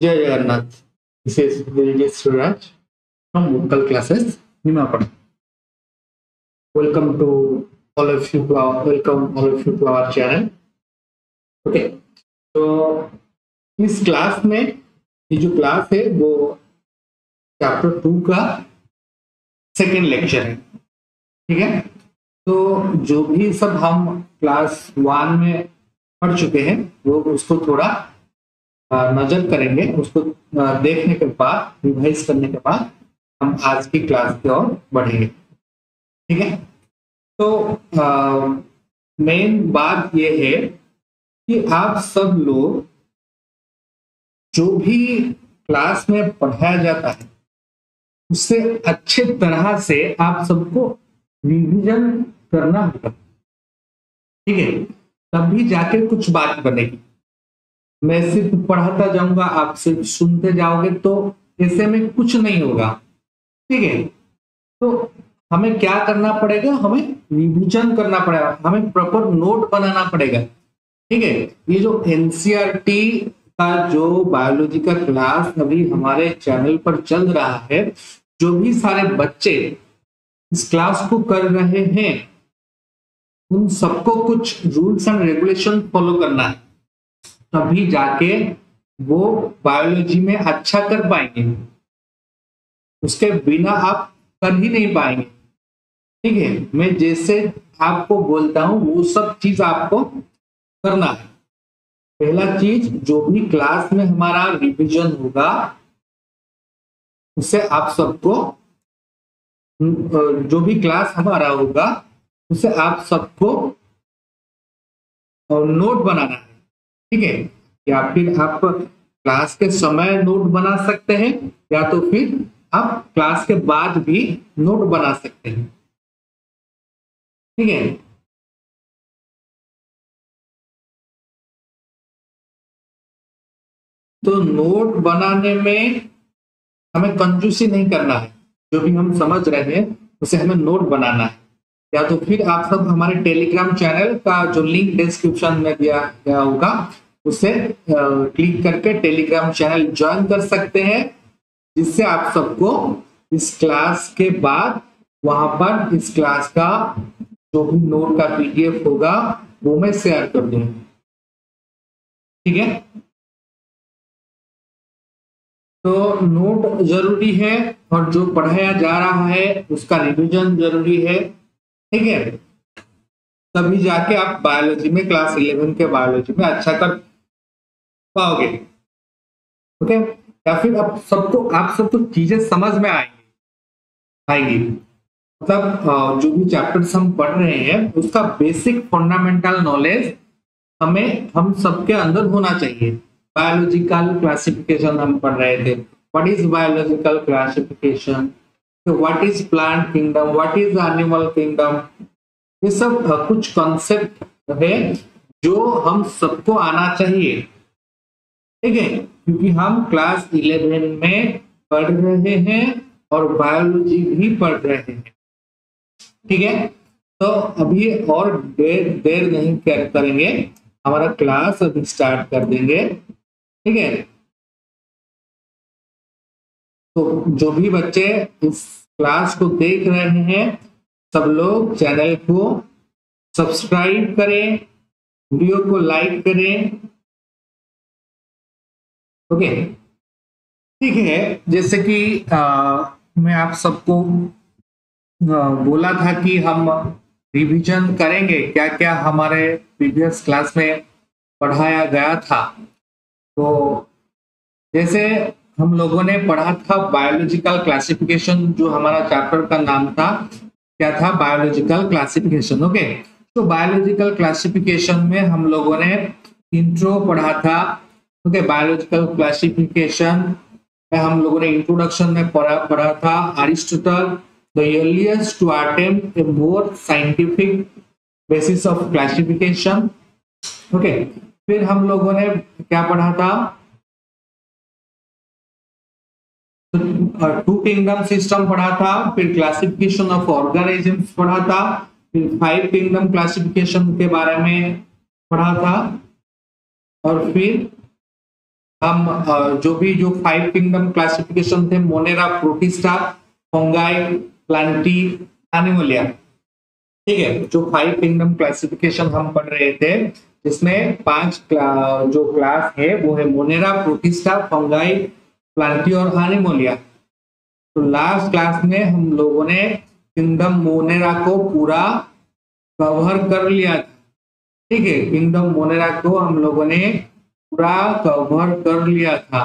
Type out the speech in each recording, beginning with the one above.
जय Jagannath. This is Vijay Suraj from Vocal Classes, Nimapur. Welcome to all of you to our channel. Okay, तो इस class में ये जो क्लास है वो चैप्टर 2 का सेकेंड लेक्चर है. ठीक है, तो जो भी सब हम क्लास 1 में पढ़ चुके हैं वो उसको थोड़ा नजर करेंगे. उसको देखने के बाद, रिवाइज करने के बाद हम आज की क्लास की ओर बढ़ेंगे. ठीक है, तो मेन बात ये है कि आप सब लोग जो भी क्लास में पढ़ाया जाता है उससे अच्छे तरह से आप सबको रिवीजन करना होगा. ठीक है, तभी जाके कुछ बात बनेगी. मैं सिर्फ पढ़ाता जाऊंगा, आप सिर्फ सुनते जाओगे तो ऐसे में कुछ नहीं होगा. ठीक है, तो हमें क्या करना पड़ेगा, हमें रिवीजन करना पड़ेगा, हमें प्रॉपर नोट बनाना पड़ेगा. ठीक है, ये जो एनसीईआरटी का जो बायोलॉजी का क्लास अभी हमारे चैनल पर चल रहा है, जो भी सारे बच्चे इस क्लास को कर रहे हैं उन सबको कुछ रूल्स एंड रेगुलेशन फॉलो करना है, तभी जाके वो बायोलॉजी में अच्छा कर पाएंगे. उसके बिना आप कर ही नहीं पाएंगे. ठीक है, मैं जैसे आपको बोलता हूं वो सब चीज आपको करना है. पहला चीज, जो भी क्लास में हमारा रिवीजन होगा उससे आप सबको, जो भी क्लास हमारा होगा उससे आप सबको नोट बनाना है. ठीक है, या फिर आप क्लास के समय नोट बना सकते हैं या तो फिर आप क्लास के बाद भी नोट बना सकते हैं. ठीक है, तो नोट बनाने में हमें कंजूसी नहीं करना है. जो भी हम समझ रहे हैं उसे हमें नोट बनाना है. या तो फिर आप सब हमारे टेलीग्राम चैनल का जो लिंक डिस्क्रिप्शन में दिया गया होगा उसे क्लिक करके टेलीग्राम चैनल ज्वाइन कर सकते हैं, जिससे आप सबको इस क्लास के बाद वहां पर इस क्लास का जो भी नोट का पीडीएफ होगा वो मैं शेयर कर दूंगा. ठीक है, तो नोट जरूरी है और जो पढ़ाया जा रहा है उसका रिवीजन जरूरी है. ठीक है, तभी जाके आप बायोलॉजी में, क्लास 11 के बायोलॉजी में अच्छा कर पाओगे. ओके, या फिर आप सबको चीजें समझ में आएंगी. मतलब जो भी चैप्टर्स हम पढ़ रहे हैं उसका बेसिक फंडामेंटल नॉलेज हम सबके अंदर होना चाहिए. बायोलॉजिकल क्लासिफिकेशन हम पढ़ रहे थे. What is biological classification, what is plant kingdom, what is animal kingdom, ये सब कुछ कॉन्सेप्ट है जो हम सबको आना चाहिए. ठीक है, क्योंकि हम क्लास 11 में पढ़ रहे हैं और बायोलॉजी भी पढ़ रहे हैं. ठीक है, तो अभी और देर नहीं करेंगे, हमारा क्लास अभी स्टार्ट कर देंगे. ठीक है, तो जो भी बच्चे इस क्लास को देख रहे हैं सब लोग चैनल को सब्सक्राइब करें, वीडियो को लाइक करें. ओके, ठीक है, जैसे कि मैं आप सबको बोला था कि हम रिवीजन करेंगे क्या क्या हमारे प्रीवियस क्लास में पढ़ाया गया था. तो जैसे हम लोगों ने पढ़ा था बायोलॉजिकल क्लासिफिकेशन, जो हमारा चैप्टर का नाम था क्या था, बायोलॉजिकल क्लासिफिकेशन. ओके, तो बायोलॉजिकल क्लासिफिकेशन में हम लोगों ने इंट्रो पढ़ा था. ओके, बायोलॉजिकल क्लासिफिकेशन में हम लोगों ने इंट्रोडक्शन में पढ़ा था Aristotle, the earliest to attempt a more scientific basis of classification. Okay, फिर हम लोगों ने क्या पढ़ा था, टू किंगडम सिस्टम पढ़ा था. फिर क्लासिफिकेशन ऑफ ऑर्गेनिजम्स पढ़ा था. फिर 5 किंगडम क्लासिफिकेशन के बारे में पढ़ा था. और फिर हम जो 5 किंगडम क्लासिफिकेशन थे, Monera, protista, fungi, Plantae, Animalia, ठीक है। जो 5 किंगडम क्लासिफिकेशन हम पढ़ रहे थे, जिसमें 5 जो क्लास है वो है मोनेरा, प्रोटिस्टा, फंगाई, प्लांटी और एनिमलिया। तो लास्ट क्लास में हम लोगों ने किंगडम मोनेरा को पूरा कवर कर लिया था, ठीक है। किंगडम मोनेरा को हम लोगों ने पूरा कवर कर लिया था।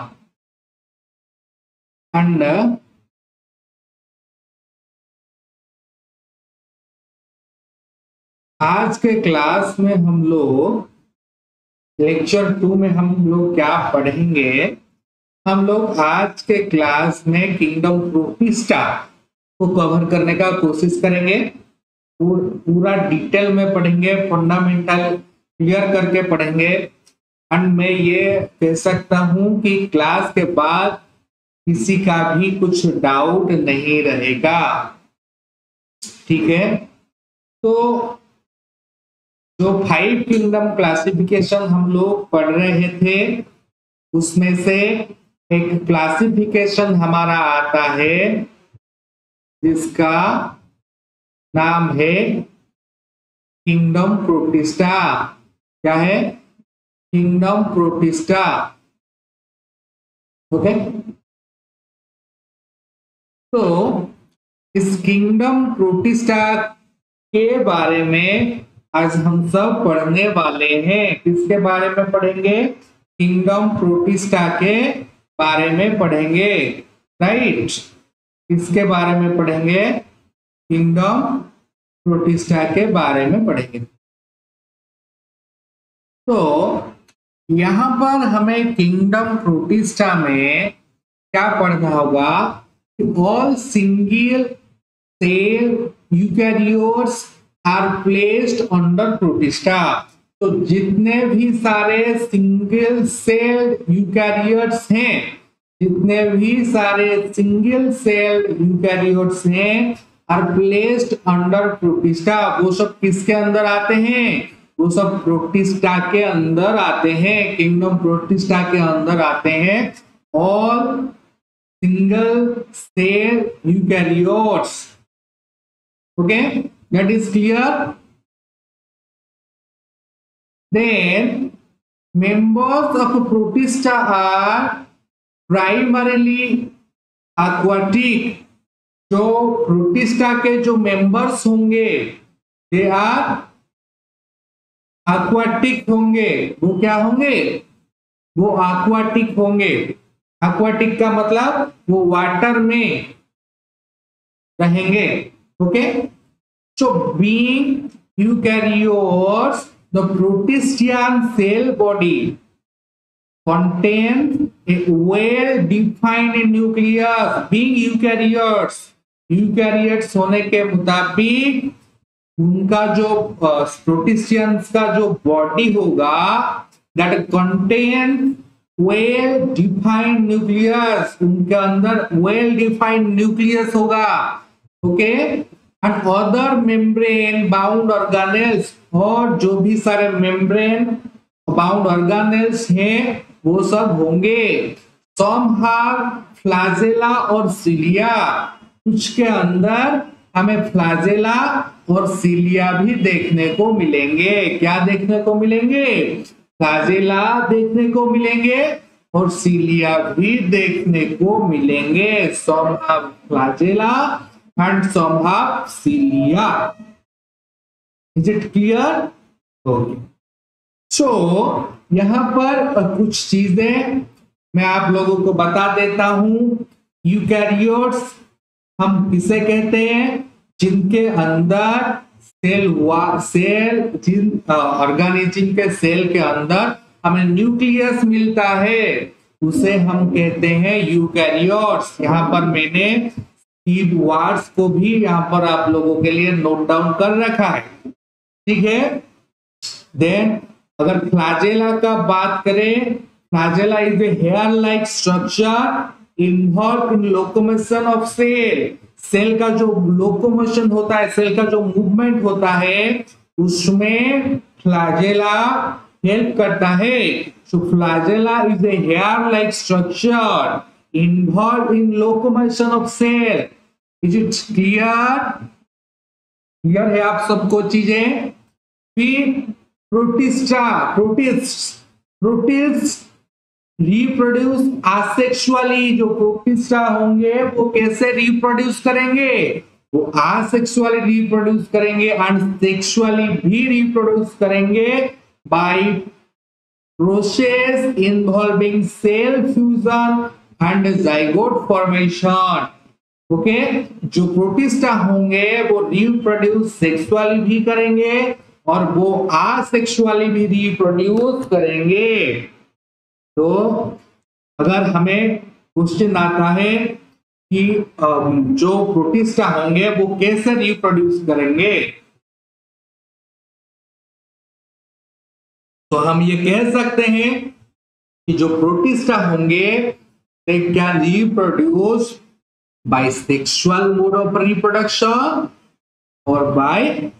एंड आज के क्लास में हम लोग लेक्चर 2 में हम लोग क्या पढ़ेंगे, हम लोग आज के क्लास में किंगडम प्रोटिस्टा को कवर करने का कोशिश करेंगे। पूरा डिटेल में पढ़ेंगे, फंडामेंटल क्लियर करके पढ़ेंगे। एंड मैं ये कह सकता हूं कि क्लास के बाद किसी का भी कुछ डाउट नहीं रहेगा, ठीक है। तो जो 5 किंगडम क्लासिफिकेशन हम लोग पढ़ रहे थे, उसमें से एक क्लासिफिकेशन हमारा आता है जिसका नाम है किंगडम प्रोटिस्टा। क्या है? Kingdom protista, okay. तो इस किंगडम प्रोटिस्टा के बारे में आज हम सब पढ़ने वाले हैं। किसके बारे में पढ़ेंगे? किंगडम प्रोटिस्टा के बारे में पढ़ेंगे, राइट। किसके बारे में पढ़ेंगे? किंगडम प्रोटिस्टा के बारे में पढ़ेंगे। तो यहां पर हमें किंगडम प्रोटिस्टा में क्या पढ़ना होगा? All single cell eukaryotes are placed under protista. तो जितने भी सारे सिंगल सेल यूकैरियोट्स हैं, जितने भी सारे सिंगल सेल यूकैरियोट्स हैं, आर प्लेस्ड अंडर प्रोटिस्टा। वो सब किसके अंदर आते हैं? वो सब प्रोटिस्टा के अंदर आते हैं, किंगडम प्रोटिस्टा के अंदर आते हैं। All single cell eukaryotes, okay, that is clear. Then members of protista are primarily aquatic. जो प्रोटिस्टा के जो मेंबर्स होंगे दे आर aquatic होंगे। वो क्या होंगे? वो aquatic होंगे। aquatic का मतलब वो वाटर में रहेंगे, okay. So being eukaryotes, the protistian cell body contains a well-defined nucleus. Being eukaryotes होने के मुताबिक उनका जो प्रोटिस्टियंस का जो बॉडी होगा, that contains well-defined nucleus, उनके अंदर well-defined nucleus होगा, okay. And other membrane bound organelles, और जो भी सारे मेम्ब्रेन बाउंड ऑर्गेनेल्स हैं वो सब होंगे। सम हैव फ्लैजेला और सिलिया। कुछ के अंदर हमें फ्लैजेला और सिलिया भी देखने को मिलेंगे। क्या देखने को मिलेंगे? फ्लैजेला देखने को मिलेंगे और सिलिया भी देखने को मिलेंगे। Some have flagella and some have cilia. Is it clear? Okay. So यहाँ पर कुछ चीजें मैं आप लोगों को बता देता हूं। यूकैरियोट्स हम किसे कहते हैं? जिनके अंदर जिन ऑर्गेनिज्म के सेल के अंदर हमें न्यूक्लियस मिलता है, उसे हम कहते हैं यूकैरियोट्स। यहाँ पर मैंने वर्ड्स को भी यहाँ पर आप लोगों के लिए नोट डाउन कर रखा है, ठीक है। देन अगर फ्लैजेला का बात करें, flagella is a hair like structure involve in locomotion of cell. Cell का जो लोकोमोशन होता है, सेल का जो मूवमेंट होता है, उसमें फ्लैजेला हेल्प करता है। So flagella is a hair like structure involve in locomotion of cell. Is it clear? Clear है आप सबको चीजें? फिर प्रोटिस्टा, प्रोटिस्ट रिप्रोड्यूस आसेक्सुअली। जो प्रोटिस्टा होंगे वो कैसे रिप्रोड्यूस करेंगे? वो आसेक्सुअली रिप्रोड्यूस करेंगे एंड सेक्सुअली भी रिप्रोड्यूस करेंगे by process involving cell fusion and zygote formation. Okay, जो प्रोटिस्टा होंगे वो रिप्रोड्यूस सेक्सुअली भी करेंगे और वो आसेक्सुअली भी रिप्रोड्यूस करेंगे। तो अगर हमें क्वेश्चन आता है कि जो प्रोटिस्टा होंगे वो कैसे रिप्रोड्यूस करेंगे, तो हम ये कह सकते हैं कि जो प्रोटिस्टा होंगे they can reproduce by sexual mode of reproduction or by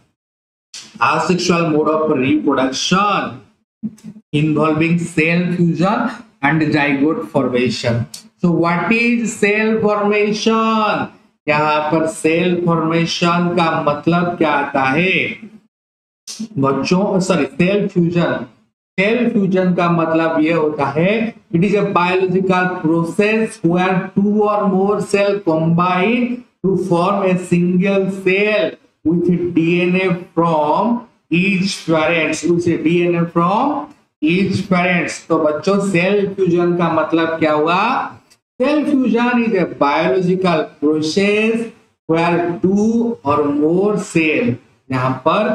asexual mode of reproduction involving cell fusion and zygote formation. So what is cell formation? यहाँ पर सेल फॉर्मेशन का मतलब क्या आता है बच्चों? Sorry, cell fusion. Cell fusion का मतलब यह होता है it is a biological process where two or more cell combine to form a single cell with DNA from each parents, with DNA from each parents. तो बच्चों cell fusion का मतलब क्या हुआ? Cell fusion is a biological process where two or more cell, यहाँ पर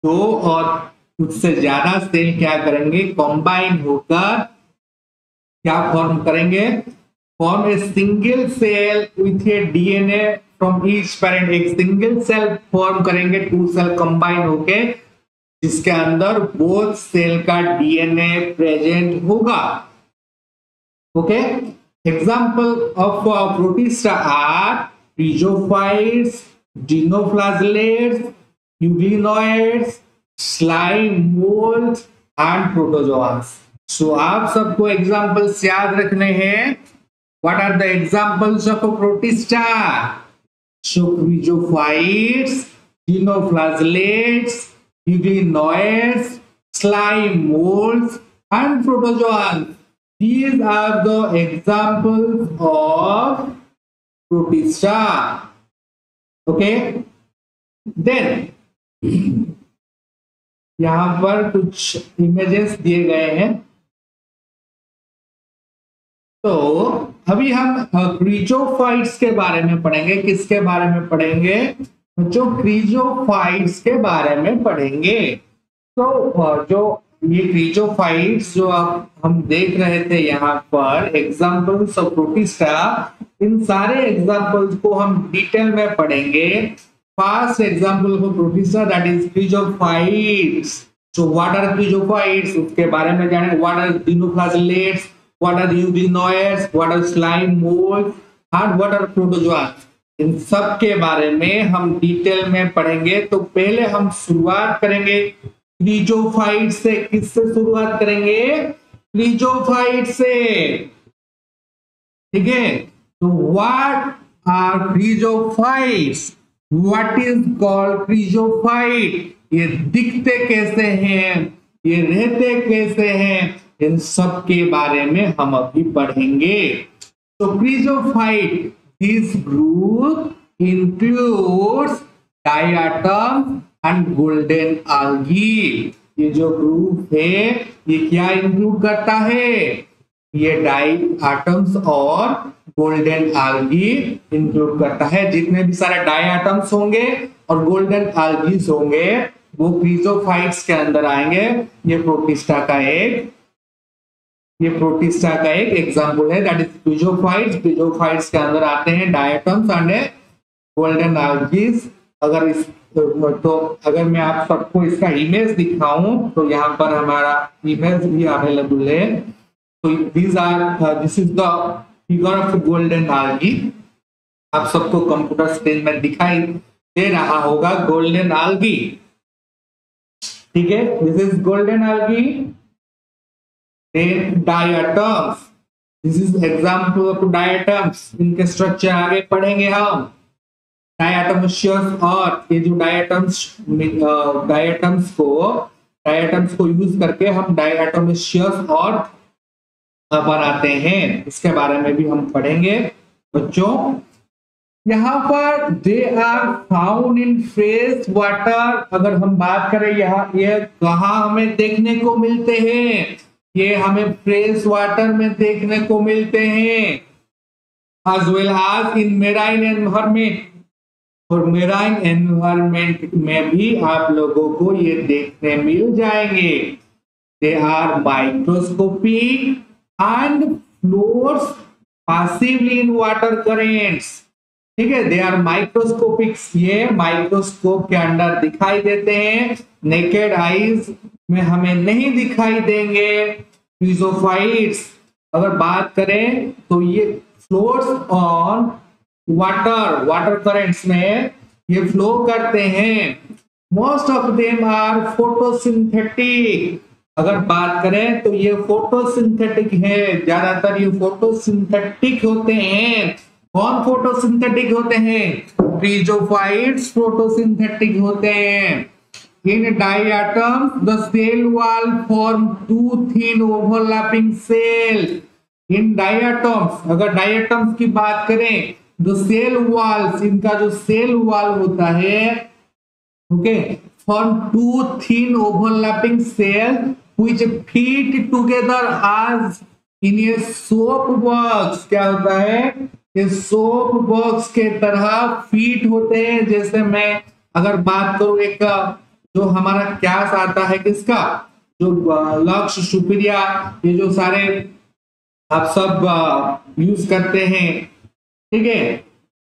दो और उससे ज्यादा सेल क्या करेंगे? कंबाइन होकर क्या फॉर्म करेंगे? Form a single cell with a DNA from each parent. एक सिंगल सेल फॉर्म करेंगे, टू सेल कंबाइन होके, जिसके अंदर बोथ सेल का डीएनए प्रेजेंट होगा। Okay, example of Protista are chrysophytes, dinoflagellates, euglenoids, slime mould and protozoans. So आप सबको examples याद रखने हैं। What are the examples of Protista? So chrysophytes, dinoflagellates, euglenoids, slime moulds and protozoans. These are the examples of protista. Okay, then यहां पर कुछ images दिए गए हैं। तो अभी हम क्रीजोफाइट्स के बारे में पढ़ेंगे। किसके बारे में पढ़ेंगे? जो क्रीजोफाइट्स के बारे में पढ़ेंगे। तो जो ये क्रीजोफाइट्स जो हम देख रहे थे यहाँ पर एग्जाम्पल्स ऑफ प्रोटिस्टा, इन सारे एग्जाम्पल्स को हम डिटेल में पढ़ेंगे। First example of Protista that is chrysophytes. So what are chrysophytes, उसके बारे में जानेंगे। What are dinoflagellates, what are euglenoids, what are slime moulds and what are protozoans. इन सब के बारे में हम डिटेल में पढ़ेंगे। तो पहले हम शुरुआत करेंगे क्रीजोफाइट से। किससे शुरुआत करेंगे? क्रीजोफाइट से। ठीक है, तो what are chrysophytes? What is called chrysophyte? ये दिखते कैसे हैं, ये रहते कैसे हैं, इन सब के बारे में हम अभी पढ़ेंगे। तो chrysophyte, this group includes diatom and golden algae। ये जो ग्रुप है ये क्या इंक्लूड करता है? ये डाई एटम्स और गोल्डन algae इंक्लूड करता है। जितने भी सारे डाई एटम्स होंगे और गोल्डन algae होंगे वो क्रीजोफाइट्स के अंदर आएंगे। ये प्रोटिस्टा का एक एग्जांपल है, दैट इज क्रीजोफाइट्स। क्रीजोफाइट्स के अंदर आते हैं diatoms and golden algae। अगर मैं आप सबको इसका इमेज दिखाऊं तो यहाँ पर हमारा इमेज भी अवेलेबल है। तो this is the figure of golden algae। आप सबको कंप्यूटर स्क्रीन में दिखाई दे रहा होगा गोल्डन algae। ठीक है, this is golden algae. Then diatoms, this is example of diatoms. इनके स्ट्रक्चर आगे पढ़ेंगे हम. डायटोमिशियस अर्थ, ये जो डायटम्स को यूज करके हम डायटोमिशियस अर्थ बनाते हैं, इसके बारे में भी हम पढ़ेंगे बच्चों. यहाँ पर they are found in fresh water. अगर हम बात करें यहाँ ये कहाँ हमें देखने को मिलते हैं, ये हमें फ्रेश वाटर में देखने को मिलते हैं. as well as in marine environment, और मेराइन एनवायरमेंट में भी आप लोगों को ये देखने मिल जाएंगे. They are microscopic and floats passively in water currents. ठीक है, दे आर माइक्रोस्कोपिक, ये माइक्रोस्कोप के अंदर दिखाई देते हैं, नेकेड आईज में हमें नहीं दिखाई देंगे. फिजोफाइट्स अगर बात करें तो ये फ्लोट्स ऑन वाटर करेंट्स में ये फ्लो करते हैं. Most of them are photosynthetic. अगर बात करें तो ये फोटोसिंथेटिक है, ज्यादातर ये फोटोसिंथेटिक होते हैं. कौन फोटोसिंथेटिक होते हैं? ब्रिजोफाइट्स फोटोसिंथेटिक होते हैं. In diatoms the cell wall form two thin overlapping cell. In diatoms, अगर डायटम्स की बात करें तो सेल वॉल्स, इनका जो सेल वॉल होता है, okay, form two thin overlapping cell which fit together as in a soap box. क्या होता है? ये सोप बॉक्स के तरह फीट होते हैं. जैसे मैं अगर बात करूं, एक जो हमारा क्यास आता है किसका, जो लक्स सुपीरिया, ये जो सारे आप सब यूज करते हैं, ठीक है,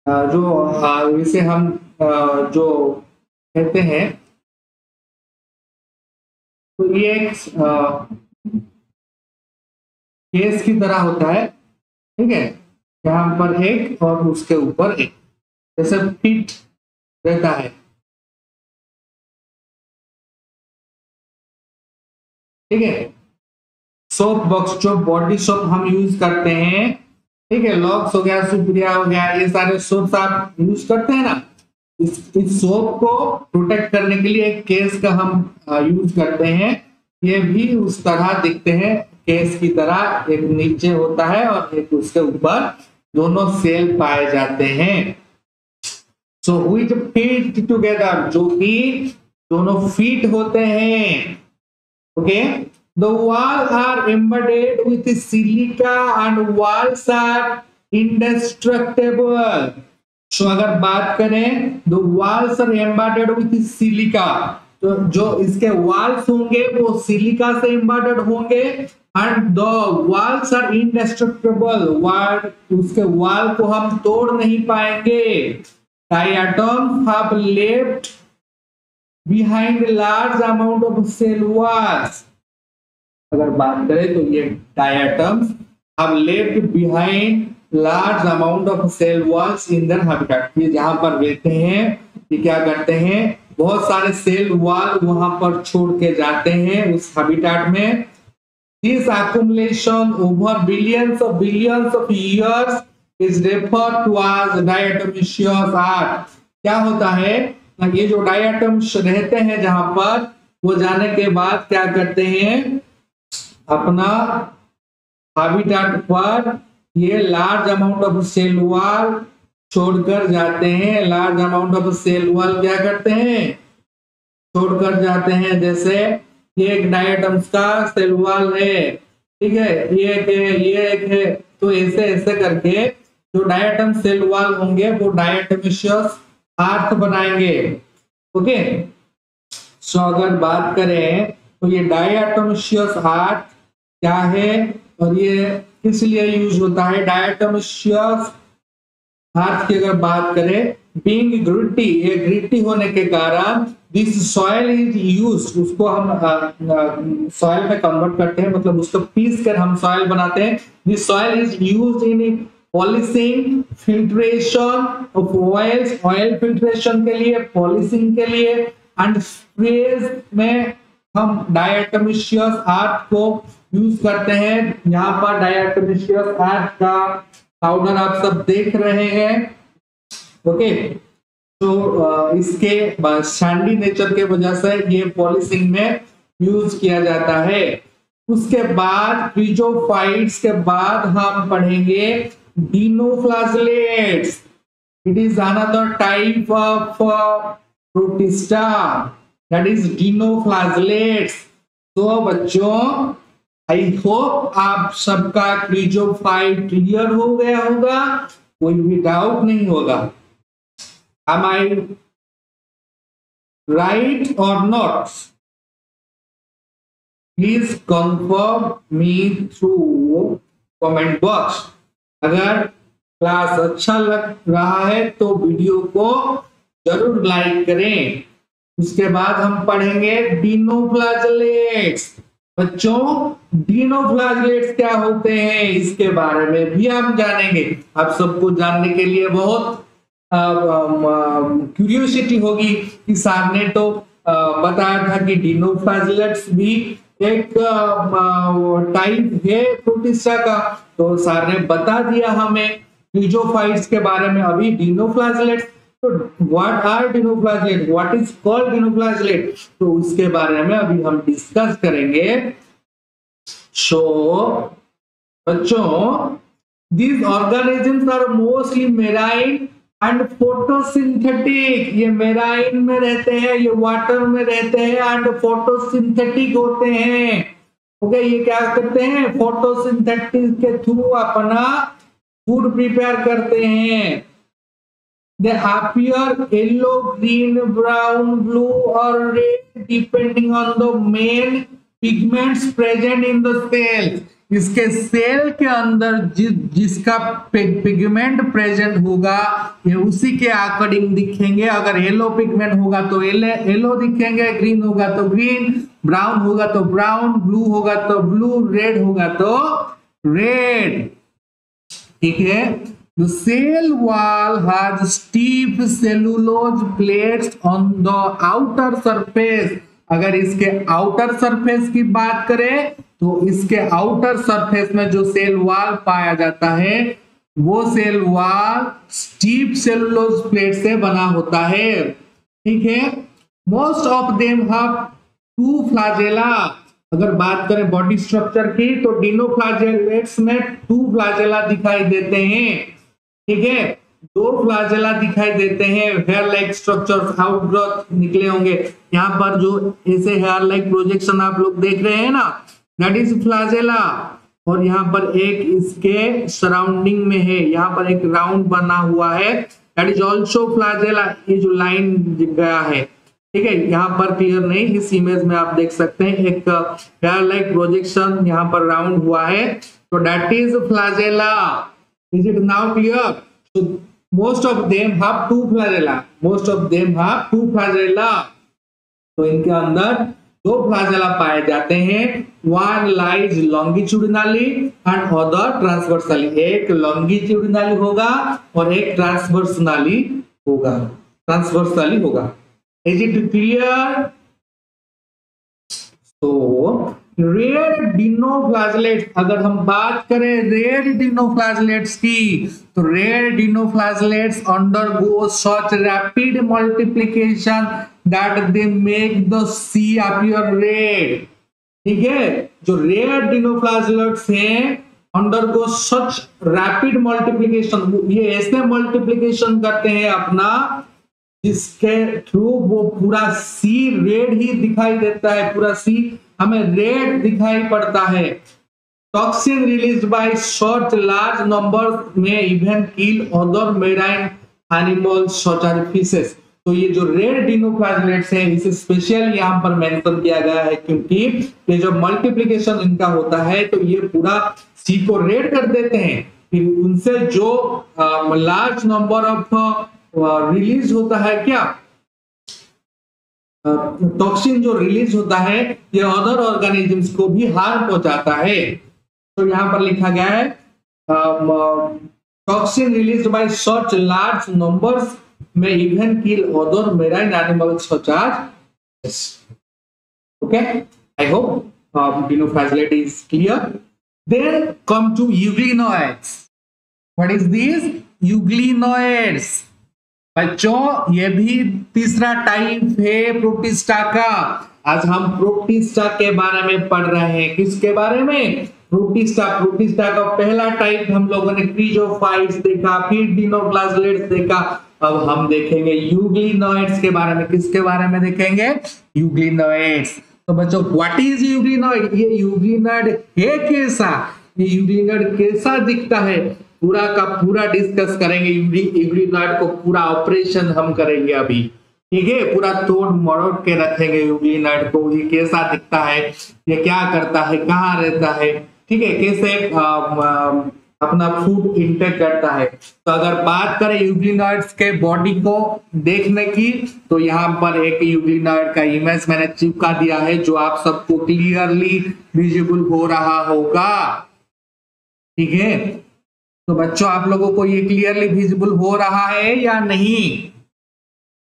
जो इसे हम जो कहते हैं, तो ये एक केस की तरह होता है. ठीक है, यहाँ पर एक और उसके ऊपर एक, जैसे फिट रहता है. ठीक है, सोप बॉक्स, जो बॉडी सोप हम यूज करते हैं, ठीक है, लॉक्स हो गया, सुप्रिया हो गया, ये सारे सोप्स आप यूज करते हैं ना. इस सोप को प्रोटेक्ट करने के लिए एक केस का हम यूज करते हैं. ये भी उस तरह दिखते हैं, केस की तरह. एक नीचे होता है और एक उसके ऊपर दोनों सेल पाए जाते हैं. सो व्हिच फीट टुगेदर, जो कि दोनों फीट होते हैं. Okay, the walls are embedded with silica and walls are indestructible. So अगर बात करें the walls are embedded with silica, तो जो इसके walls होंगे वो सिलिका से embedded होंगे. and the walls are indestructible, उसके wall को हम तोड़ नहीं पाएंगे. Diatoms have left behind large amount of cell walls. अगर बात करें तो ये diatoms have left behind large amount of cell walls in their habitat. ये जहां पर रहते हैं, ये क्या करते हैं, बहुत सारे सेल वॉल वहां पर छोड़ के जाते हैं उस हैबिटेट में. This accumulation over billions of years is referred to as diatomaceous earth. क्या होता है, ये जो डायटम्स रहते हैं जहां पर, वो जाने के बाद क्या करते हैं, अपना हैबिटेट पर ये large amount of cell wall छोड़कर जाते हैं. Large amount of cell wall क्या करते हैं, छोड़कर जाते हैं. जैसे ये एक डायटम्स का सेल वॉल है, ठीक है, ये एक है, तो ऐसे ऐसे करके जो डायटम सेल वॉल होंगे वो डायटोमिशियस अर्थ बनाएंगे. ओके, सो अगर बात करें तो ये डायटोमिशियस अर्थ क्या है और ये किस लिए यूज होता है. डायटोमिशियस अर्थ की अगर बात करें, बीइंग ग्रिटी, ये ग्रिटी होने के कारण दिस सॉइल इज यूज्ड, उसको हम सॉइल में कन्वर्ट करते हैं, मतलब उसको पीस कर हम सॉइल बनाते हैं. This soil is used in polishing, filtration of oils, oil filtration के लिए, पॉलिशिंग के लिए, एंड स्प्रेज में हम डायटोमिशियस आर्ट को यूज करते हैं। यहाँ पर डायटोमिशियस आर्ट का पाउडर आप सब देख रहे हैं। ओके, तो इसके सैंडी नेचर के वजह से ये पॉलिशिंग में यूज किया जाता है। उसके बाद क्रिजोफाइट्स के बाद हम पढ़ेंगे dinoflagellates. It is another type of Protista, that is dinoflagellates. तो बच्चों, आई होप आप सबका क्रिजोफाइट क्लियर हो गया होगा, कोई भी डाउट नहीं होगा। Am I right or not? Please confirm me through comment box. अगर क्लास अच्छा लग रहा है तो वीडियो को जरूर लाइक करें। उसके बाद हम पढ़ेंगे डिनोफ्लाजेलेट्स। बच्चों, डिनोफ्लाजेलेट्स क्या होते हैं इसके बारे में भी हम जानेंगे। आप सबको जानने के लिए बहुत क्यूरियोसिटी होगी कि सर ने तो बताया था कि डिनोफ्लाजेलेट्स भी एक टाइप है प्रोटिस्टा का, तो सर ने बता दिया हमें क्रिजोफाइट्स के बारे में। अभी डिनोफ्लाजेलेट्स, तो what are dinoflagellate, what is called dinoflagellate, तो उसके बारे में अभी हम डिस्कस करेंगे। सो बच्चों, these organisms are mostly marine and photosynthetic. ये मेराइन में रहते हैं, ये वाटर में रहते हैं एंड फोटोसिंथेटिक होते हैं। ओके, ये क्या करते हैं, फोटोसिंथेटिक के थ्रू अपना फूड प्रिपेयर करते हैं। They appear yellow, green, brown, blue और red depending on the main pigments present in the cell. इसके सेल के अंदर जिसका पिगमेंट प्रेजेंट होगा ये उसी के अकॉर्डिंग दिखेंगे। अगर येलो पिगमेंट होगा तो येलो दिखेंगे, ग्रीन होगा तो ग्रीन, ब्राउन होगा तो ब्राउन, ब्लू होगा तो ब्लू, रेड होगा तो रेड। ठीक है। The cell wall has stiff cellulose plates on the outer surface। अगर इसके आउटर सरफेस की बात करें तो इसके आउटर सरफेस में जो सेल वॉल पाया जाता है वो cell wall stiff cellulose plate से बना होता है। ठीक है। Most of them have two flagella. अगर बात करें बॉडी स्ट्रक्चर की तो डिनोफ्लाजेलेट्स में टू फ्लैजेला दिखाई देते हैं। ठीक है, दो फ्लैजेला दिखाई देते हैं। हेयर लाइक स्ट्रक्चर, आउटग्रोथ निकले होंगे। यहाँ पर जो ऐसे हेयर लाइक प्रोजेक्शन आप लोग देख रहे हैं ना, दैट इज फ्लैजेला। और यहाँ पर एक इसके सराउंडिंग में है, यहाँ पर एक राउंड बना हुआ है, दैट इज ऑल्सो फ्लैजेला। ये जो लाइन गया है, ठीक है, यहाँ पर क्लियर नहीं, इस इमेज में आप देख सकते हैं एक हेयर लाइक प्रोजेक्शन यहाँ पर राउंड हुआ है, तो that is flagella. Is it now clear? So most of them have two flagella. Most of them have two flagella. तो इनके अंदर दो फ्लैजेला पाए जाते हैं। One lies longitudinally and other transversally। एक longitudinally होगा और एक transversally होगा। Transversally होगा। Is it clear? So rare dinoflagellates, अगर हम बात करें रेयर डिनोफ्लैजेलेट्स की, तो rare dinoflagellates undergo such rapid multiplication that they make the sea appear red. ठीक है, जो रेयर डिनोफ्लैजेलेट्स हैं अंडरगो सच रैपिड मल्टीप्लिकेशन, ये ऐसे मल्टीप्लिकेशन करते हैं अपना जिसके थ्रू वो पूरा सी रेड ही दिखाई देता है, पूरा सी हमें रेड दिखाई पड़ता है। Toxin released by short large number में even kill other marine animals such as fishes. तो ये जो रेड डिनोफ्लैजेलेट्स हैं इसे स्पेशल यहाँ पर मेंशन किया गया है क्योंकि ये जो मल्टीप्लिकेशन इनका होता है तो ये पूरा सी को रेड कर देते हैं। फिर उनसे जो लार्ज नंबर ऑफ रिलीज होता है, क्या टॉक्सिन जो रिलीज होता है ये अदर ऑर्गेनिजम्स को भी हार्म पहुंचाता है। तो यहाँ पर लिखा गया है toxin released by such large numbers में even kill other marine animals such as. Okay, I hope dinoflagellate is clear. Then come to euglenoids. What is this? Euglenoids. बच्चों ये भी तीसरा टाइप है प्रोटिस्टा का। आज हम प्रोटिस्टा के बारे में पढ़ रहे हैं। किसके बारे में? प्रोटिस्टा। प्रोटिस्टा का पहला टाइप हम लोगों ने क्रीजोफाइट्स देखा, फिर डिनोफ्लाजेलेट्स देखा। अब हम देखेंगे यूग्लिनोइड्स के बारे में। किसके बारे में देखेंगे? यूग्लिनोइड्स। तो बच्चों व्हाट इज यूग्लिनोइड? ये यूग्लिनोइड है कैसा? ये यूग्लिनोइड कैसा दिखता है? पूरा का पूरा डिस्कस करेंगे। यूग्लिनोइड को पूरा ऑपरेशन हम करेंगे अभी, ठीक है? पूरा तोड़ मरोड़ के रखेंगे यूग्लिनोइड को। ये कैसा दिखता है, ये क्या करता है, कहाँ रहता है, ठीक है? कैसे अपना फूड इंटेक करता है। तो अगर बात करें यूग्लिनोइड्स के बॉडी को देखने की, तो यहाँ पर एक यूग्लिनोइड का इमेज मैंने चिपका दिया है जो आप सबको क्लियरली विजिबल हो रहा होगा, ठीक है? तो बच्चों आप लोगों को ये क्लियरली विजिबल हो रहा है या नहीं?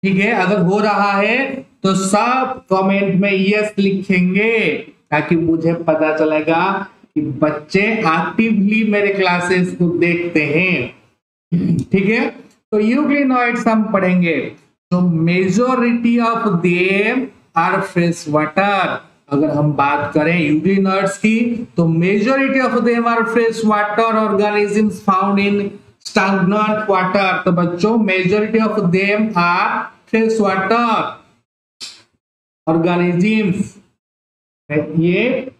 ठीक है, अगर हो रहा है तो सब कमेंट में यस लिखेंगे ताकि मुझे पता चलेगा कि बच्चे एक्टिवली मेरे क्लासेस को देखते हैं, ठीक है? तो यूग्लिनोइड्स हम पढ़ेंगे। तो majority of them are fresh water. अगर हम बात करें यूग्लिनोइड्स की, तो majority of them are fresh water organisms found in stagnant water. तो बच्चों majority of them are fresh water organisms, ये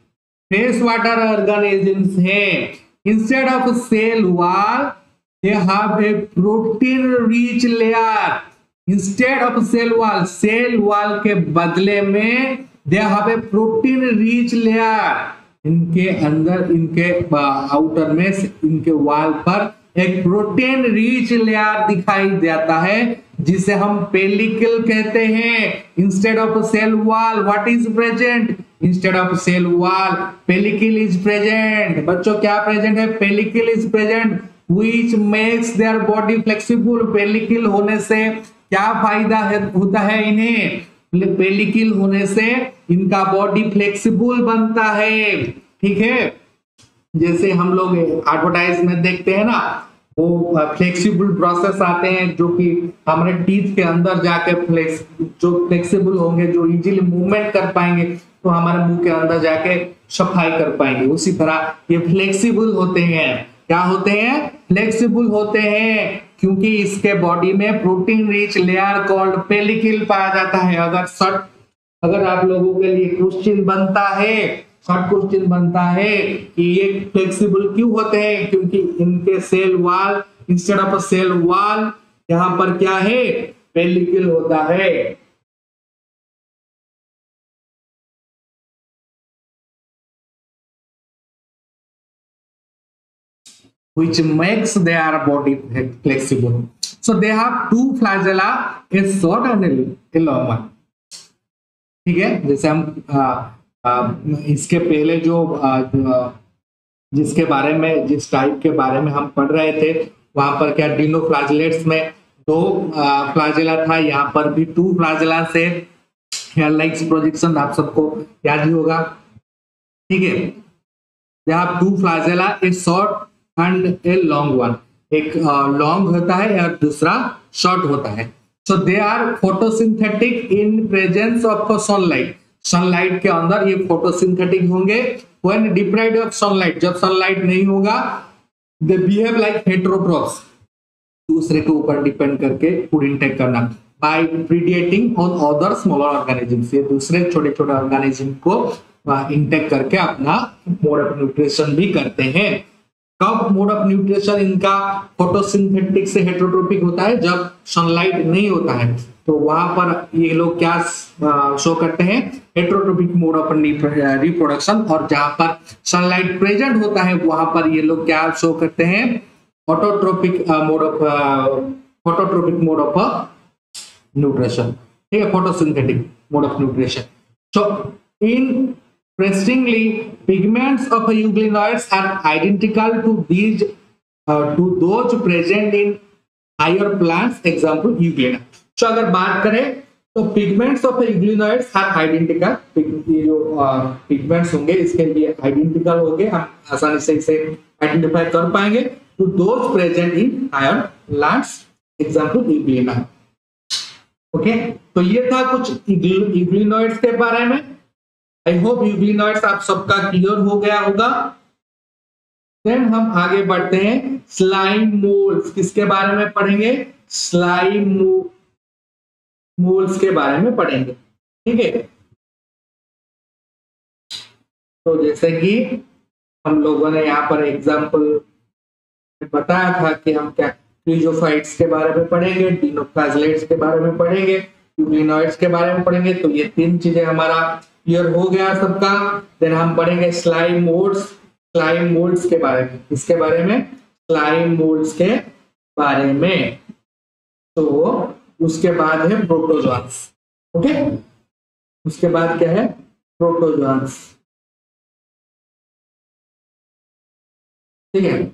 फ्रेश वाटर ऑर्गेनिजम्स हैं। Instead of cell wall they have a protein rich layer. Instead of cell wall के बदले में they have a protein rich layer. इनके अंदर, इनके आउटर में, इनके वॉल पर एक प्रोटीन रिच लेयर दिखाई देता है जिसे हम पेलिकल कहते हैं। Instead of cell wall what is present? Instead of cell wall pellicle is present. बच्चों क्या प्रेजेंट है? Pellicle is present which makes their body flexible. Pellicle होने से क्या फायदा होता है इन्हें? पेलिकल होने से इनका बॉडी फ्लेक्सिबल बनता है, ठीक है? जैसे हम लोग एडवर्टाइजमेंट देखते हैं ना, वो फ्लेक्सिबल प्रोसेस आते हैं जो कि हमारे टीथ के अंदर जाके जो फ्लेक्सिबल होंगे, जो इजीली मूवमेंट कर पाएंगे, तो हमारे मुंह के अंदर जाके सफाई कर पाएंगे। उसी तरह ये फ्लेक्सिबल होते हैं। क्या होते हैं? फ्लेक्सिबल होते हैं क्योंकि इसके बॉडी में protein rich layer called pellicle पाया जाता है। अगर आप लोगों के लिए क्वेश्चन बनता है, शॉर्ट क्वेश्चन बनता है कि ये फ्लेक्सिबल क्यों होते हैं? क्योंकि इनके cell wall, instead of cell wall यहाँ पर क्या है? पेलिकल होता है। Which makes their body flexible. So they have two flagella, a short and a long one. ठीक है, जैसे हम इसके पहले जो जिसके बारे में, जिस टाइप के बारे में हम पढ़ रहे थे, वहां पर क्या डिनोफ्लाजेलेट्स में 2 फ्लैजेला था, यहाँ पर भी 2 फ्लैजेला से हेयर लाइक्स प्रोजेक्शन आप सबको याद ही होगा, ठीक है? They have 2 flagella, a short and a long one. एक लॉन्ग होता है और दूसरा शॉर्ट होता है। So they are photosynthetic in presence of sunlight. Sunlight के अंदर ये फोटोसिंथेटिक होंगे। व्हेन डिप्राइव्ड ऑफ सनलाइट, जब सनलाइट नहीं होगा, दे बिहेव लाइक हेटेरोट्रोप्स, दूसरे के ऊपर डिपेंड करके फूड इंटेक करना, by predating on other smaller organisms. ये दूसरे छोटे छोटे ऑर्गेनिज्म को इंटेक करके अपना मोड ऑफ न्यूट्रिशन भी करते हैं। कब मोड ऑफ न्यूट्रिशन इनका फोटोसिंथेटिक से हेटेरोट्रोपिक होता है? जब सनलाइट नहीं होता है, तो वहां पर ये लोग क्या शो करते हैं? हेटेरोट्रोपिक मोड ऑफ रिप्रोडक्शन। और जहां पर सनलाइट प्रेजेंट होता है वहां पर ये लोग क्या शो करते हैं? ऑटोट्रोपिक मोड ऑफ न्यूट्रिशन, ठीक है? Photosynthetic mode of nutrition. So interestingly, pigments of euglenoids are identical to those present in higher plants, example euglena. So अगर बात करें तो pigments of euglenoids are identical. ये जो पिगमेंट्स होंगे इसके लिए आइडेंटिकल होंगे, हम आसानी से इसे आइडेंटिफाई कर पाएंगे। तो those present in higher plants, example euglena. Okay, तो ये था कुछ यूग्लिनॉइड्स के बारे में। आई होप यूग्लिनॉइड्स आप सबका क्लियर हो गया होगा। देन हम आगे बढ़ते हैं, स्लाइम मोल्ड्स किसके बारे में पढ़ेंगे? स्लाइम मोल्ड्स के बारे में पढ़ेंगे, ठीक है। तो जैसे कि हम लोगों ने यहाँ पर एग्जांपल बताया था कि हम क्या क्रिजोफाइट्स के बारे में पढ़ेंगे, डिनोफ्लाजेलेट्स के बारे में पढ़ेंगे, यूग्लिनॉइड्स के बारे में पढ़ेंगे। तो ये तीन चीजें हमारा क्लियर हो गया सबका। देन हम पढ़ेंगे स्लाइम मोल्ड्स के बारे में। इसके बारे में स्लाइम मोल्ड्स के बारे में। तो उसके बाद है प्रोटोजोआंस। ओके, उसके बाद क्या है? प्रोटोजोआंस, ठीक है।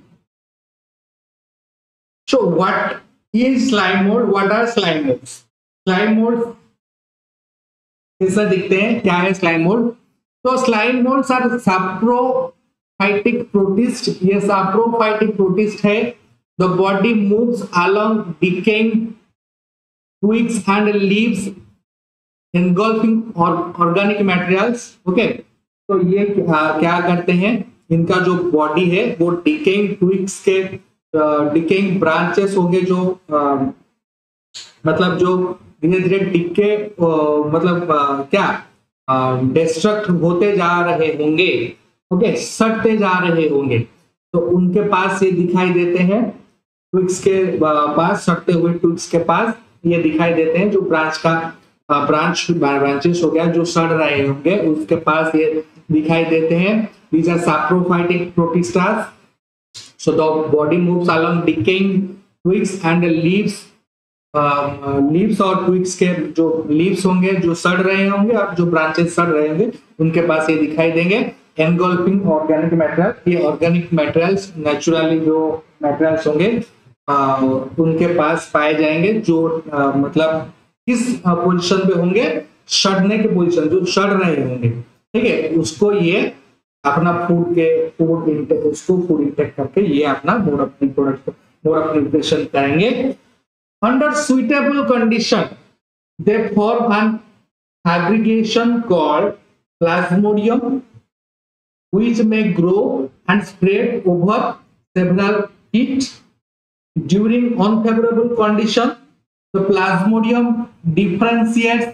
So what is slime mold? What are slime molds? Slime mold कैसा दिखते हैं? क्या है slime mold? तो slime molds are saprophytic protist। ये saprophytic protist है। The body moves along decaying twigs and leaves engulfing organic materials। Okay, तो ये क्या करते हैं? इनका जो बॉडी है वो डिकेइंग ट्विग्स के डिकेइंग ब्रांचेस होंगे, जो मतलब जो धीरे धीरे डिके मतलब क्या डिस्ट्रक्ट होते जा रहे होंगे, ओके, सड़ते जा रहे होंगे। तो उनके पास ये दिखाई देते हैं, ट्विग्स के पास, सड़ते हुए ट्विग्स के पास ये दिखाई देते हैं। जो ब्रांचेस हो गया जो सड़ रहे होंगे उसके पास ये दिखाई देते हैं। These are saprophytic protistas। So the body moves along decaying twigs and leaves। Leaves और ट्विग्स के जो लीव्स होंगे जो सड़ रहे होंगे और जो ब्रांचेस सड़ रहे होंगे उनके पास ये दिखाई देंगे। एनगल्फिंग ऑर्गेनिक मटेरियल, ये ऑर्गेनिक मटेरियल्स नेचुरली जो मटेरियल्स होंगे उनके पास पाए जाएंगे, जो मतलब किस पोजीशन पे होंगे? सड़ने के पोजीशन, जो सड़ रहे होंगे, ठीक है। उसको ये अपना फूड इंटेक करके ये अपना मोड ऑफ न्यूट्रिशन करेंगे। Under suitable condition they form an aggregation called plasmodium which may grow and spread over several feet। During unfavorable condition the plasmodium differentiates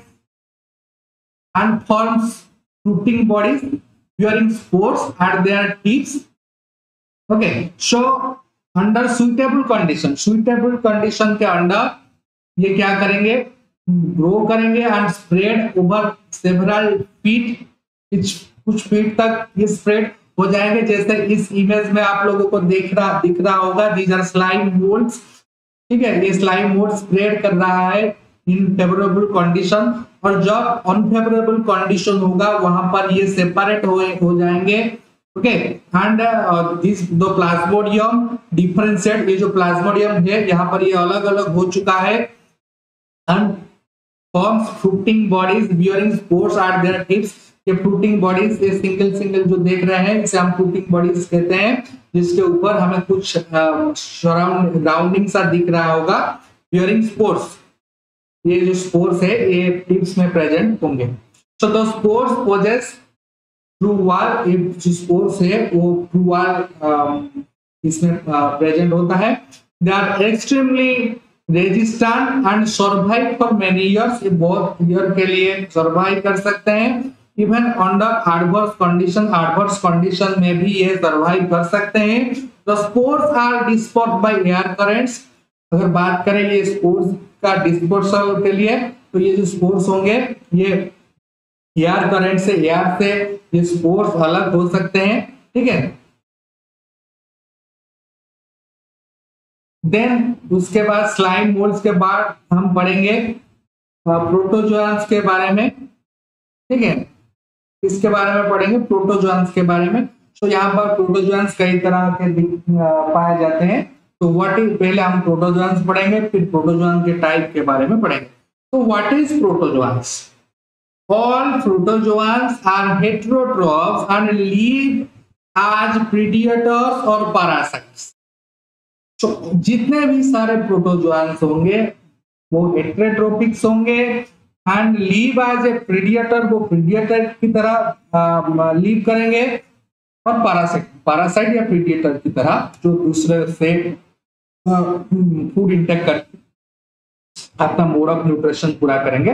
and forms fruiting bodies bearing spores at their tips। Okay, so under suitable condition के under ये क्या करेंगे? Grow करेंगे and spread over several feet, कुछ feet तक ये spread हो जाएंगे। जैसे इस इमेज में आप लोगों को दिख रहा होगा, दीज आर स्लाइम मोल्ड्स, ठीक है। ये स्लाइम मोल्ड स्प्रेड कर रहा है इन फेवरेबल कंडीशन, और जब अनफेवरेबल कंडीशन होगा वहां पर ये सेपरेट हो जाएंगे, ओके। एंड दिस दो प्लाज्मोडियम डिफरेंशिएट, ये जो प्लाज्मोडियम है यहाँ पर ये अलग अलग हो चुका है, and forms fruiting bodies bearing spores eight there tips. ये फ्रूटिंग बॉडीज, ये सिंगल जो देख रहे हैं इसे हम फ्रूटिंग बॉडीज कहते हैं, जिसके ऊपर हमें कुछ राउंडिंग सा दिख रहा होगा, बियरिंग स्पोर्स। ये जो स्पोर्स है ये टिप्स में प्रेजेंट होंगे। So the spores possess through wall, ये जो स्पोर्स है वो थ्रू वॉल इसमें प्रेजेंट होता है। They are extremely resistant and survive for many years, ये बहुत ईयर के लिए सर्वाइव कर सकते हैं। इवन अंडर एडवर्स कंडीशन में भी ये सर्वाइव कर सकते हैं। The spores are dispersed by air currents. अगर बात करें ये स्पोर्स का डिस्पर्सल के लिए, तो ये जो स्पोर्स होंगे ये एयर करंट से, एयर से ये स्पोर्स अलग हो सकते हैं, ठीक है। देन उसके बाद स्लाइम मोल्ड्स के बाद हम पढ़ेंगे प्रोटोजोआंस के बारे में, ठीक है। इसके बारे में पढ़ेंगे प्रोटोजोआंस के बारे में। तो यहाँ पर प्रोटोजोआंस कई तरह के पाए जाते हैं। तो व्हाट इज, पहले हम प्रोटोजोआंस पढ़ेंगे, फिर प्रोटोजोआंस के टाइप के बारे में पढ़ेंगे। So what is protozoans? All protozoans are heterotrophs and live as predators or parasites. So जितने भी सारे प्रोटोजोआन्स होंगे वो हेटेरोट्रोपिक्स होंगे and live as a predator, वो प्रीडिएटर की तरह लीव करेंगे, और पारासाइट या प्रीडिएटर की तरह जो दूसरे से फूड इंटेक कर अपना मोड ऑफ न्यूट्रिशन पूरा करेंगे.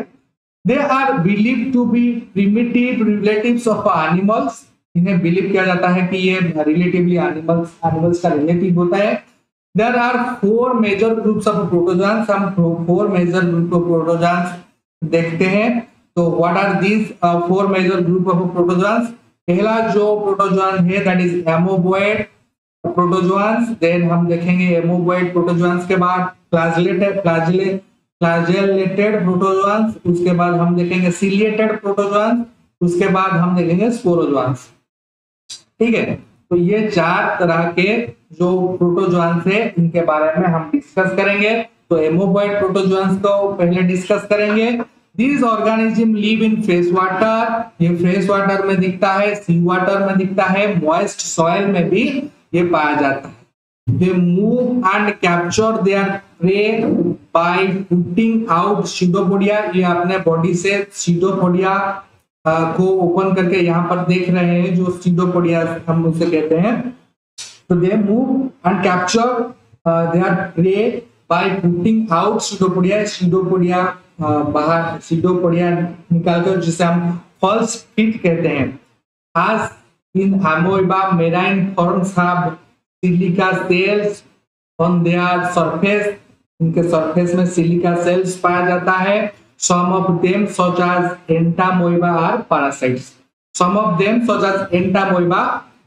They are believe to be primitive relatives of animals. इन्हें बिलीव किया जाता है कि ये रिलेटिवली एनिमल्स का रिलेटिव होता है. There are 4 major groups of protozoans. हम 4 मेजर ग्रुप ऑफ प्रोटोजोआन्स देखते हैं. तो what are these 4 major group of protozoans? पहला जो प्रोटोजोआन है that is amoeboid protozoans. Then हम देखेंगे एमोबॉइड प्रोटोजोआन्स के बाद फ्लैजेलेटेड प्रोटोजोआन्स, उसके बाद हम देखेंगे सिलिएटेड प्रोटोजोआन्स, उसके बाद हम देखेंगे स्पोरोजोआन्स. ठीक है, तो ये 4 तरह के जो प्रोटोजोआन्स है इनके बारे में हम डिस्कस करेंगे. तो एमोबॉइड प्रोटोजोआन्स को पहले डिस्कस करेंगे. These organisms live in fresh water. ये फ्रेश वाटर में दिखता है, सी वाटर में दिखता है, मॉइस्ट सॉइल में भी ये पाया जाता है. They move and capture their prey by putting out pseudopodia. ये अपने बॉडी से pseudopodia को ओपन करके यहाँ पर देख रहे हैं जो pseudopodia हम उसे कहते हैं. तो they move and capture their prey by putting out pseudopodia. pseudopodia बाहर pseudopodia निकालकर जिसे हम false feet कहते हैं. As in amoeba, marine forms have silica cells on their surface. इनके सरफेस में सिलिका सेल्स पाया जाता है. Some of them such as entamoeba are parasites. Some of them such as entamoeba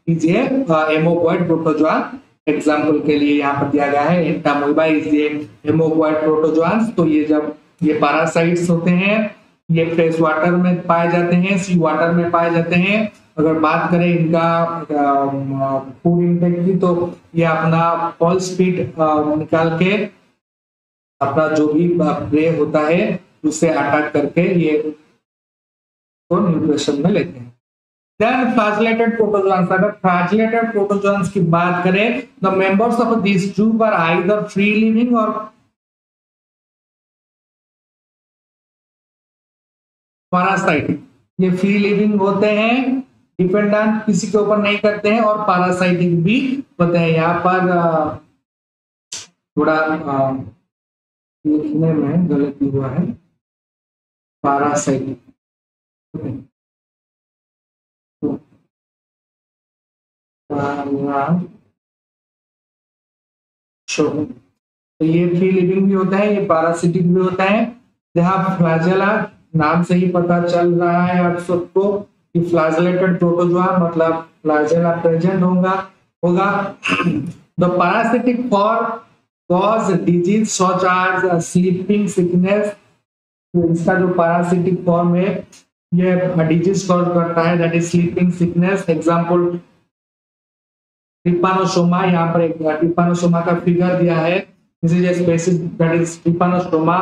is a amoeboid protozoan. Example के लिए यहाँ पर दिया गया है एंटामोइबा इज ए एमोबॉइड प्रोटोजोआन्स. तो ये जब ये पैरासाइट्स होते हैं ये फ्रेश वाटर में पाए जाते हैं, सी वाटर में पाए जाते हैं. अगर बात करें इनका फूड इंटेक की तो ये अपना पल्स फीड निकाल के अपना जो भी प्रे होता है उससे अटैक करके ये तो न्यूट्रिशन में लेते हैं. Then flagellated protozoans. अगर flagellated protozoans की बात करें, the members of these group are either free living or parasitic. ये फ्री लिविंग होते हैं, डिपेंडेंट किसी के ऊपर नहीं करते हैं, और पैरासाइटिक भी होते हैं. यहाँ पर थोड़ा लिखने में गलती हुआ है. पैरासाइटिक तो ये फ्री लिविंग भी होता है, ये पैरासिटिक भी होता है. जहाँ फ्लैजेला नाम से ही पता चल रहा है आप सबको कि फ्लैजेलेटेड प्रोटोजोआ मतलब फ्लैजेला प्रेजेंट होगा. The parasitic for cause disease such as sleeping sickness. इसका जो पैरासिटिक फॉर्म है ये डिजीज कॉज करता है that is sleeping sickness. Example ट्रिपानोसोमा. यहाँ पर एक ट्रिपानोसोमा का फिगर दिया है. This is a species that is ट्रिपानोसोमा.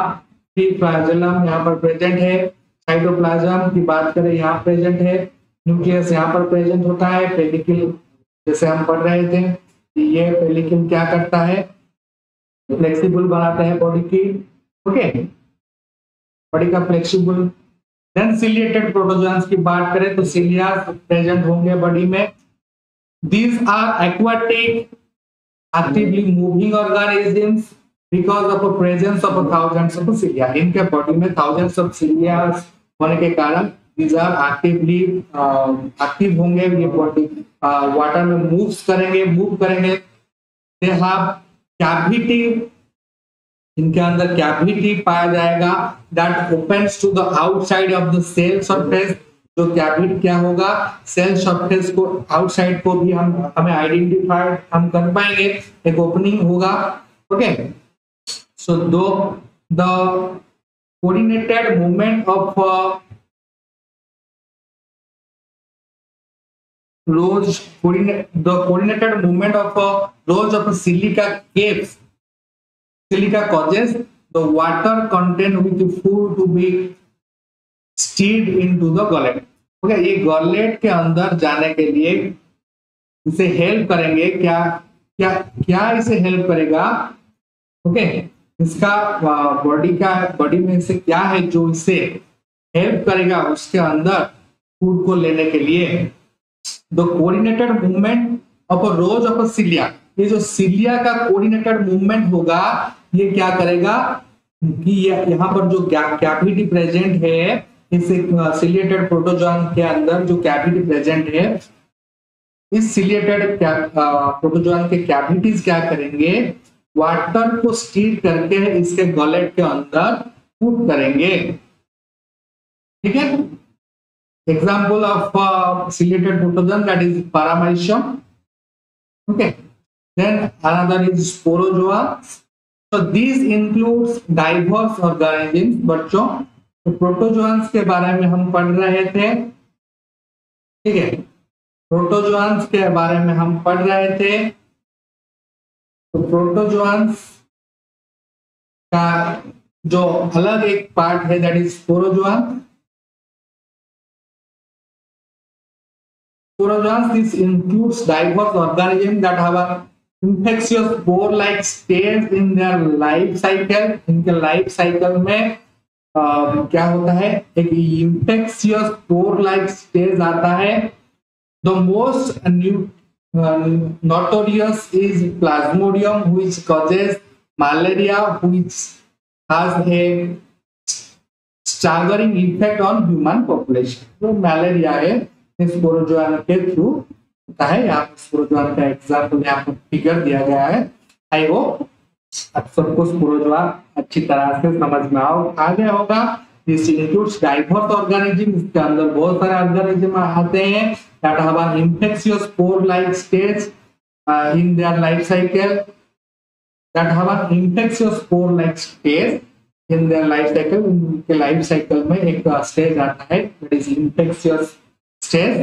Flagellum यहाँ पर प्रेजेंट है. साइटोप्लाज्म की बात करें यहाँ प्रेजेंट है. न्यूक्लियस यहाँ पर प्रेजेंट होता है. पेलिकल जैसे हम पढ़ रहे थे, ये पेलिकल क्या करता है, फ्लेक्सिबल बनाता है बॉडी की. ओके, बॉडी का फ्लेक्सिबल. देन सिलिएटेड प्रोटोजोआन्स की बात करें तो सिलिया प्रेजेंट होंगे बॉडी में. These are aquatic, actively moving organisms because of the presence of thousands of cilia. इनके बॉडी में thousands of cilia होने के कारण these are actively active होंगे. ये बॉडी वाटर में मूव करेंगे. They have cavity. इनके अंदर कैविटी पाया जाएगा that opens to the outside of the cell surface. जो कैविटी क्या होगा, सेल सरफेस को आउटसाइड को भी हमें आइडेंटिफाई हम कर पाएंगे. एक ओपनिंग होगा. Okay, so the coordinated movement of rows of silica caves. Silica causes the water contained with the food to be steered into the gullet. Okay, ये गॉलेट के अंदर जाने के लिए इसे हेल्प करेंगे क्या, क्या क्या इसे हेल्प करेगा? ओके, इसका बॉडी में से क्या है जो इसे हेल्प करेगा उसके अंदर फूड को लेने के लिए? The coordinated movement of a rose of a cilia. ये जो सिलिया का कोऑर्डिनेटेड मूवमेंट होगा ये क्या करेगा कि यहाँ पर जो कैविटी प्रेजेंट है इस सिलिएटेड प्रोटोजोन के अंदर जो कैविटी प्रेजेंट है, इस सिलिएटेड प्रोटोजोन के कैविटीज क्या करेंगे? वाटर को स्टीर करके इसके गॉलेट के अंदर पुट करेंगे। ठीक है, example of ciliated protozoan that is paramecium. Okay, then another is sporozoa. So these includes diverse organisms। बच्चों, तो प्रोटोजोआंस के बारे में हम पढ़ रहे थे। ठीक है, प्रोटोजोआंस के बारे में हम पढ़ रहे थे। तो प्रोटोजोआंस का जो अलग एक पार्ट है that is Sporozoa. Sporozoans, this includes diverse organisms that have a infectious spore-like stage in their life cycle। इनके लाइफ साइकिल में क्या होता है? एक infectious spore-like stage आता है। The most notorious is Plasmodium, which causes malaria, which has a staggering effect on human population। तो malaria है स्पोरोजोआ के थ्रू होता है। यहाँ पर स्पोरोजोआ का एग्जाम्पल यहाँ पर फिगर दिया गया है। आई होप आप सबको स्पोरोजोआ अच्छी तरह से समझ में आ गया होगा। This includes diverse organism. इसके अंदर बहुत सारे ऑर्गेनिज्म आते हैं that have an infectious spore like stage in their life cycle. That have an infectious spore like stage in their life cycle. उनके लाइफ साइकिल में एक स्टेज आता है that is infectious stage.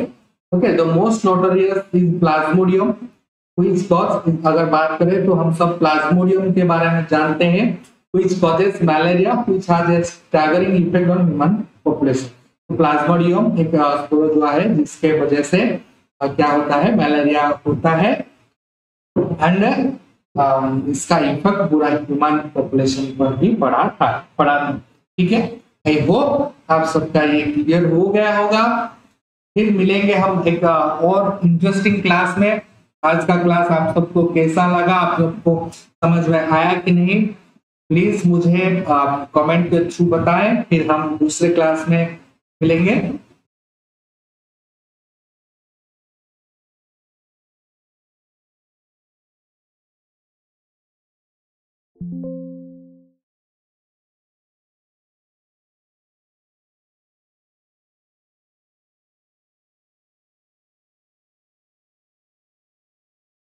Okay, the most notorious is Plasmodium which cause. अगर बात करें तो हम सब प्लाज्मोडियम के बारे में जानते हैं, which causes malaria which has a staggering effect on human population. Plasmodium एक स्पोरोजोआ है जिसके वजह से क्या होता है? मलेरिया होता है एंड इसका इफेक्ट पूरा ह्यूमन पॉपुलेशन पर भी पड़ा था। ठीक है, आई होप आप सबका ये क्लियर हो गया होगा। फिर मिलेंगे हम एक और इंटरेस्टिंग क्लास में। आज का क्लास आप सबको कैसा लगा? आप सबको समझ में आया कि नहीं? प्लीज मुझे कमेंट के थ्रू बताएं, फिर हम दूसरे क्लास में मिलेंगे।